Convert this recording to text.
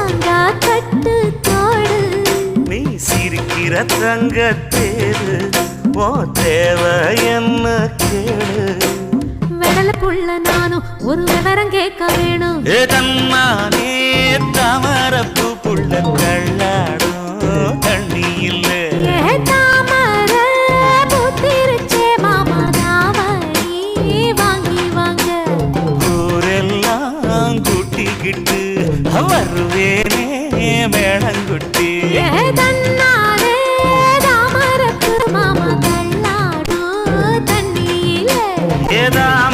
மாங்கா கட்டு தோடு நீ சிரிக்கிற தங்கத்தேரு ஓ தேவை என்ன கேளு வெடல புள்ள நானும் ஒரு விவரம் கேட்க வேணும் தன்னானே தாமரப்பு புள்ள கள்ளாடும் தண்ணி இல்ல தாமர பூத்திருச்சே மாமா தாவணி வாங்கி வாங்க ஊரெல்லாம் கூட்டிக்கிட்டு வருவேனே மேளங்குட்டி தன்னாலே தாமரப்பு மாமா தள்ளாடும் தண்ணியில ஏதாம்